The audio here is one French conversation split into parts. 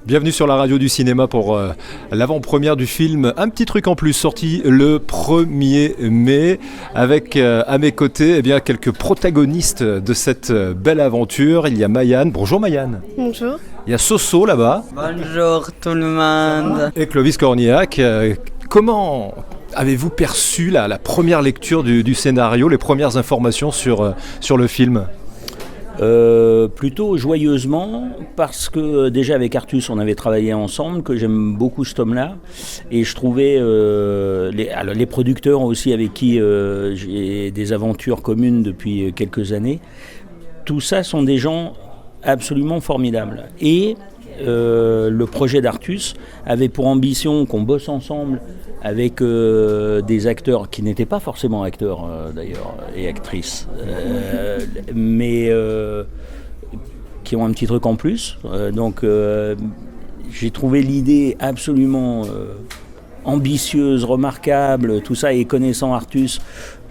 Bienvenue sur la radio du cinéma pour l'avant-première du film Un petit truc en plus, sorti le 1er mai, avec à mes côtés quelques protagonistes de cette belle aventure. Il y a Mayanne. Bonjour Mayanne. Bonjour. Il y a Soso là-bas. Bonjour tout le monde. Et Clovis Cornillac. Comment avez-vous perçu la première lecture du scénario, les premières informations sur le film ? Plutôt joyeusement, parce que déjà avec Artus on avait travaillé ensemble, que j'aime beaucoup cet homme-là, et je trouvais les producteurs aussi avec qui j'ai des aventures communes depuis quelques années, tout ça sont des gens absolument formidables. Et le projet d'Artus avait pour ambition qu'on bosse ensemble avec des acteurs qui n'étaient pas forcément acteurs d'ailleurs et actrices, mais qui ont un petit truc en plus. Donc j'ai trouvé l'idée absolument ambitieuse, remarquable, tout ça, et connaissant Artus,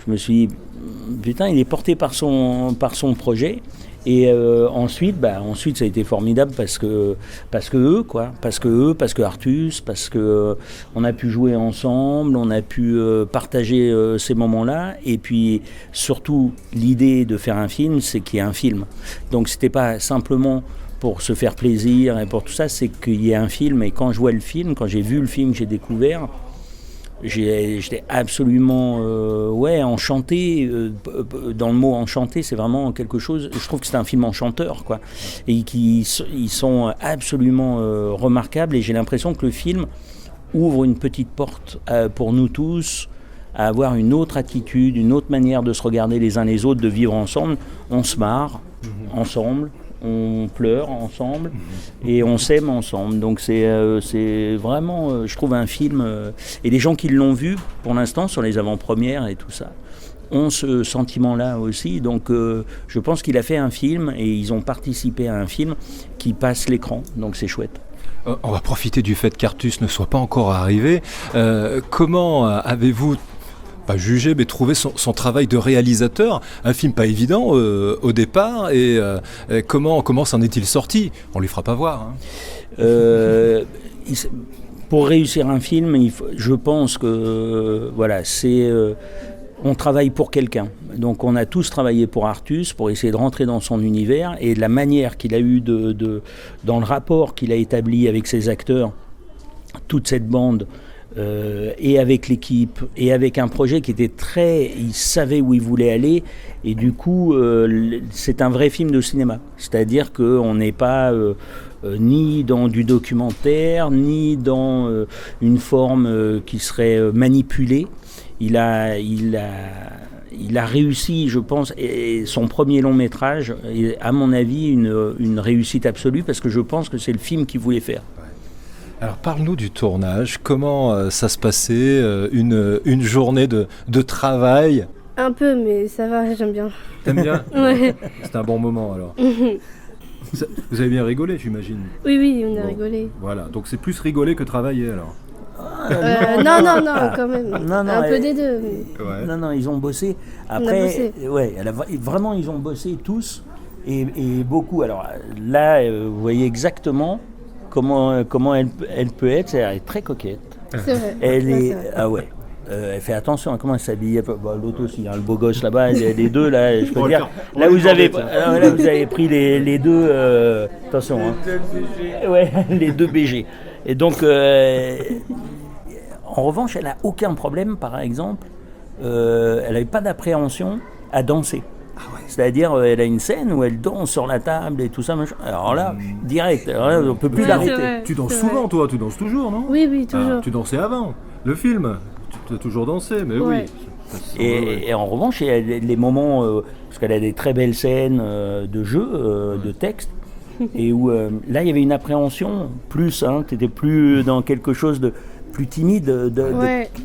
je me suis dit, putain, il est porté par son projet. Et ensuite ça a été formidable parce que Artus, parce que on a pu jouer ensemble, on a pu partager ces moments-là, et puis surtout l'idée de faire un film, c'est qu'il y ait un film. Donc c'était pas simplement pour se faire plaisir et pour tout ça, c'est qu'il y ait un film. Et quand je vois le film, quand j'ai vu le film, j'ai découvert. J'étais absolument enchanté. Dans le mot enchanté, c'est vraiment quelque chose. Je trouve que c'est un film enchanteur, quoi. Et ils sont absolument remarquables. Et j'ai l'impression que le film ouvre une petite porte pour nous tous à avoir une autre attitude, une autre manière de se regarder les uns les autres, de vivre ensemble. On se marre ensemble. On pleure ensemble et on s'aime ensemble. Donc c'est vraiment, je trouve, un film. Et les gens qui l'ont vu, pour l'instant, sur les avant-premières et tout ça, ont ce sentiment-là aussi. Donc je pense qu'il a fait un film et ils ont participé à un film qui passe l'écran. Donc c'est chouette. On va profiter du fait qu'Artus ne soit pas encore arrivé. Comment avez-vous pas jugé, mais trouver son travail de réalisateur, un film pas évident au départ, et comment s'en est-il sorti ? On lui fera pas voir. Pour réussir un film, je pense que on travaille pour quelqu'un. Donc on a tous travaillé pour Artus, pour essayer de rentrer dans son univers, et de la manière qu'il a eu dans le rapport qu'il a établi avec ses acteurs, toute cette bande, et avec l'équipe, et avec un projet qui était il savait où il voulait aller, et du coup c'est un vrai film de cinéma, c'est-à-dire qu'on n'est pas ni dans du documentaire, ni dans une forme qui serait manipulée. Il a réussi, je pense, et son premier long métrage est, à mon avis, une réussite absolue, parce que je pense que c'est le film qu'il voulait faire. Alors parle-nous du tournage, comment ça se passait, une journée de travail ? Un peu, mais ça va, j'aime bien. T'aimes bien ? Ouais. C'est un bon moment alors. Vous avez bien rigolé, j'imagine ? Oui, on a rigolé. Voilà, donc c'est plus rigoler que travailler alors. Non, quand même. Non, peu des deux. Ouais. Non, ils ont bossé. Après, vraiment, ils ont bossé tous, et beaucoup. Alors là, vous voyez exactement comment elle peut être. Elle est très coquette. C'est vrai. Elle fait attention à comment elle s'habille. L'autre aussi, le beau gosse là-bas, les deux là, je peux dire. Là vous avez pris les deux. Attention. Les deux BG. Et donc, en revanche, elle n'a aucun problème, par exemple. Elle n'avait pas d'appréhension à danser. C'est-à-dire, elle a une scène où elle danse sur la table et tout ça, machin. Alors là, direct, on ne peut plus l'arrêter. Tu danses souvent, toi, tu danses toujours, non ? Oui, toujours. Tu dansais avant, le film. Tu as toujours dansé, mais ouais. Oui. Et en revanche, il y a les moments, parce qu'elle a des très belles scènes de jeu, de texte, et où là, il y avait une appréhension plus, tu n'étais plus dans quelque chose de plus timide,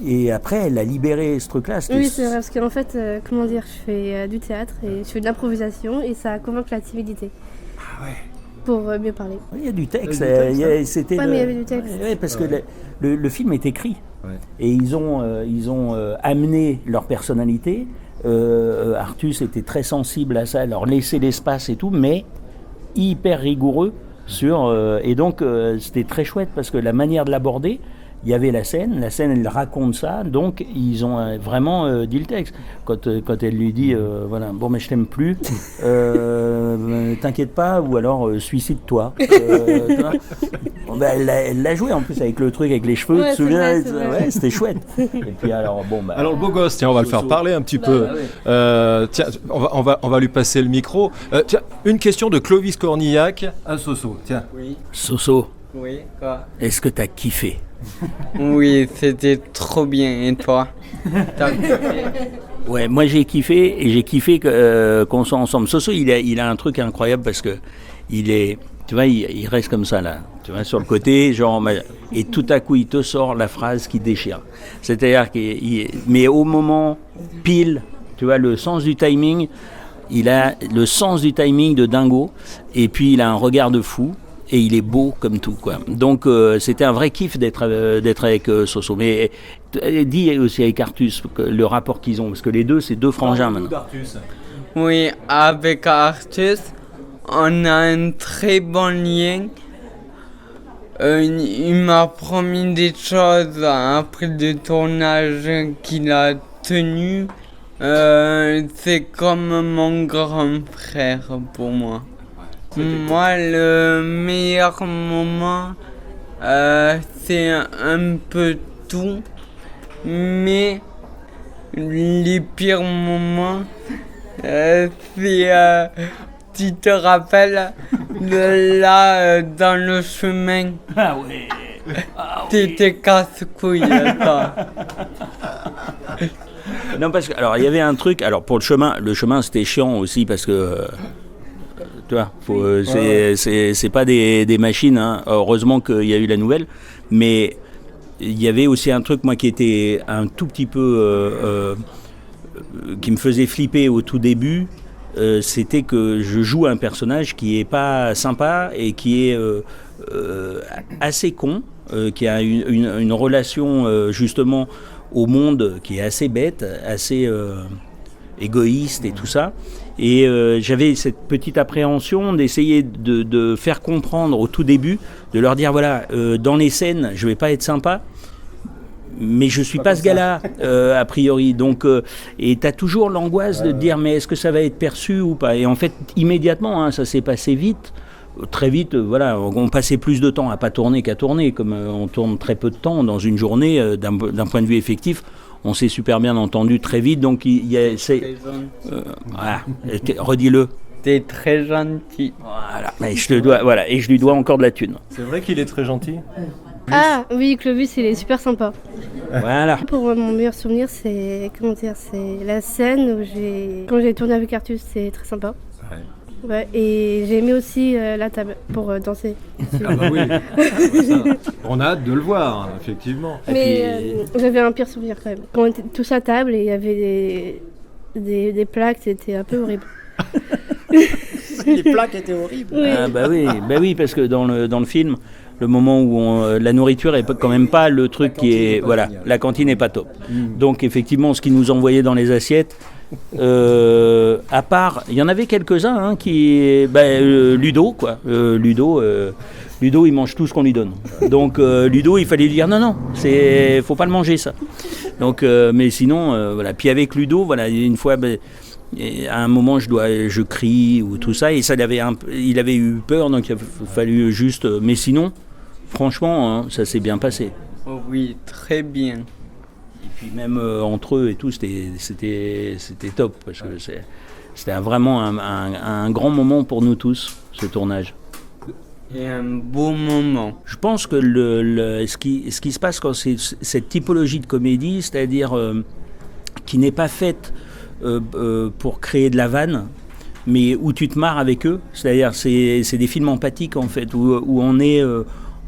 et après elle a libéré ce truc-là. Oui, c'est vrai, parce qu'en fait, je fais du théâtre et je fais de l'improvisation, et ça convainc la timidité. Ah ouais. Pour mieux parler. Il y a du texte. Mais il y avait du texte. Parce que le film est écrit, et ils ont amené leur personnalité. Artus était très sensible à ça, leur laisser l'espace et tout, mais hyper rigoureux Et donc c'était très chouette parce que la manière de l'aborder, il y avait la scène elle raconte ça, donc ils ont vraiment dit le texte. Quand elle lui dit, voilà, bon mais je t'aime plus, t'inquiète pas, ou alors suicide-toi. Tu vois. Bon, ben, elle l'a joué en plus avec le truc, avec les cheveux, tu te souviens, ouais, c'était chouette. Et puis alors, bon, bah, Alors le beau gosse, tiens, on va le faire parler un petit peu. Tiens, on va lui passer le micro. Tiens, une question de Clovis Cornillac à Soso. Tiens. Oui, Soso, oui, quoi? est-ce que t'as kiffé? Oui, c'était trop bien. Et toi? T'as kiffé? Ouais, moi j'ai kiffé et j'ai kiffé qu'on soit ensemble. Soso, il a un truc incroyable parce que il est, tu vois, il reste comme ça là, tu vois, sur le côté, genre, et tout à coup il te sort la phrase qui déchire. C'est-à-dire mais au moment pile, tu vois, le sens du timing, il a le sens du timing de dingo, et puis il a un regard de fou. Et il est beau comme tout, quoi. Donc c'était un vrai kiff d'être avec Soso. Mais dis aussi avec Artus le rapport qu'ils ont, parce que les deux, c'est deux frangins maintenant. Oui, avec Artus, on a un très bon lien. Il m'a promis des choses après le tournage qu'il a tenu. C'est comme mon grand frère pour moi. Moi, le meilleur moment, c'est un peu tout, mais les pires moments, c'est, tu te rappelles, là, dans le chemin, Ah ouais. t'étais casse-couille, toi. Non, parce que, alors, il y avait un truc, alors pour le chemin c'était chiant aussi parce que, tu vois, c'est pas des machines, hein. Heureusement qu'il y a eu la nouvelle, mais il y avait aussi un truc, moi, qui était un tout petit peu, qui me faisait flipper au tout début, c'était que je joue un personnage qui est pas sympa et qui est assez con, qui a une relation justement au monde qui est assez bête, assez égoïste et tout ça. Et j'avais cette petite appréhension d'essayer de faire comprendre au tout début, de leur dire voilà, dans les scènes, je vais pas être sympa, mais je suis pas ce gars-là, a priori. Donc, et tu as toujours l'angoisse de te dire mais est-ce que ça va être perçu ou pas? Et en fait, immédiatement, hein, ça s'est passé vite. Très vite, voilà, on passait plus de temps à pas tourner qu'à tourner, comme on tourne très peu de temps dans une journée, d'un point de vue effectif. On s'est super bien entendu très vite, donc il y a, voilà, redis-le. T'es très gentil. Voilà, mais je le dois, voilà, et je lui dois encore de la thune. C'est vrai qu'il est très gentil. Ah oui, Clovis, il est super sympa. Voilà. Pour moi, mon meilleur souvenir, c'est la scène où quand j'ai tourné avec Artus, c'est très sympa. Ouais, et j'ai aimé aussi la table pour danser. Ah bah oui. Ça, on a hâte de le voir, effectivement. Mais j'avais un pire souvenir quand même. Quand on était tous à table et il y avait des plaques, c'était un peu horrible. Les plaques étaient horribles. Oui. Ah bah oui, parce que dans le film, le moment où la nourriture est quand même pas le truc qui est, voilà, la cantine n'est pas top. Donc effectivement, ce qu'ils nous envoyaient dans les assiettes, à part, il y en avait quelques-uns hein, qui, Ludo quoi, Ludo, il mange tout ce qu'on lui donne. Donc Ludo, il fallait lui dire non, faut pas le manger ça. Donc, mais sinon, voilà. Puis avec Ludo, voilà, une fois. Et à un moment, je crie ou tout ça, et ça il avait eu peur, donc il a fallu juste. Mais sinon, franchement, hein, ça s'est bien passé. Oh oui, très bien. Et puis même entre eux et tout, c'était top parce que c'était vraiment un grand moment pour nous tous, ce tournage. Et un beau moment. Je pense que ce qui se passe quand c'est cette typologie de comédie, c'est-à-dire qui n'est pas faite pour créer de la vanne, mais où tu te marres avec eux, c'est-à-dire c'est des films empathiques en fait, où on est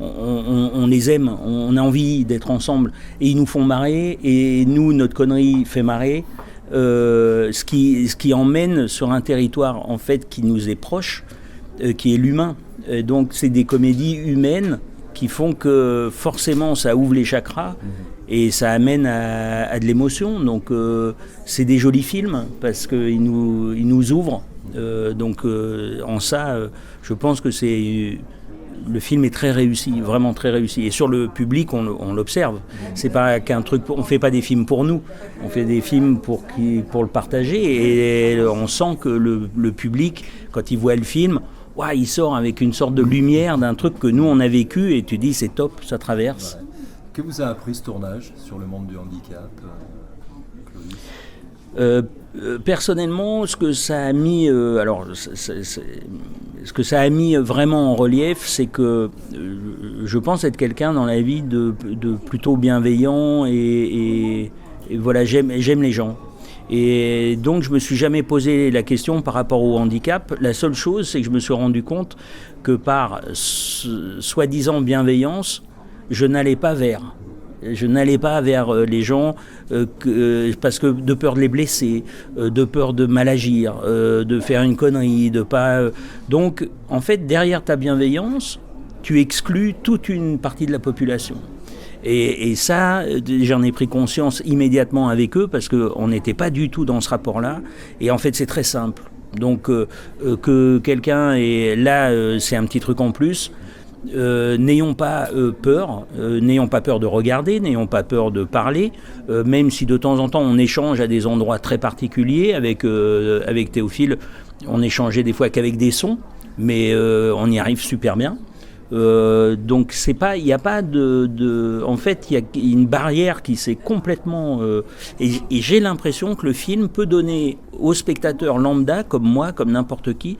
on les aime, on a envie d'être ensemble et ils nous font marrer et nous notre connerie fait marrer, ce qui emmène sur un territoire en fait qui nous est proche, qui est l'humain. Donc c'est des comédies humaines qui font que forcément ça ouvre les chakras et ça amène à de l'émotion. Donc c'est des jolis films parce qu'ils nous ouvrent. Donc en ça, je pense que c'est le film est très réussi, vraiment très réussi. Et sur le public, on l'observe. C'est pas qu'un truc, on fait pas des films pour nous, on fait des films pour le partager. Et on sent que le public, quand il voit le film, ouais, il sort avec une sorte de lumière d'un truc que nous on a vécu. Et tu dis c'est top, ça traverse. Ouais. Que vous a appris ce tournage sur le monde du handicap, Clovis ? Personnellement, ce que ça a mis, ce que ça a mis vraiment en relief, c'est que je pense être quelqu'un dans la vie de plutôt bienveillant et voilà, j'aime les gens. Et donc je me suis jamais posé la question par rapport au handicap. La seule chose, c'est que je me suis rendu compte que par soi-disant bienveillance, je n'allais pas vers les gens parce que de peur de les blesser, de peur de mal agir, de faire une connerie, de pas. Donc, en fait, derrière ta bienveillance, tu exclus toute une partie de la population. Et ça, j'en ai pris conscience immédiatement avec eux parce qu'on n'était pas du tout dans ce rapport-là. Et en fait, c'est très simple. Donc, que quelqu'un est là, c'est un petit truc en plus. N'ayons pas peur de regarder, n'ayons pas peur de parler, même si de temps en temps on échange à des endroits très particuliers. Avec Théophile, on échangeait des fois qu'avec des sons, mais on y arrive super bien. Donc c'est pas, il n'y a pas en fait il y a une barrière qui s'est complètement et j'ai l'impression que le film peut donner aux spectateurs lambda comme moi, comme n'importe qui,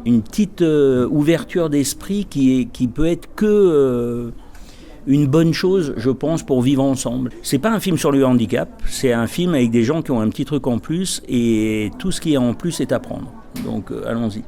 une petite ouverture d'esprit qui peut être que une bonne chose, je pense, pour vivre ensemble. C'est pas un film sur le handicap, c'est un film avec des gens qui ont un petit truc en plus et tout ce qui est en plus est à prendre. Donc allons-y.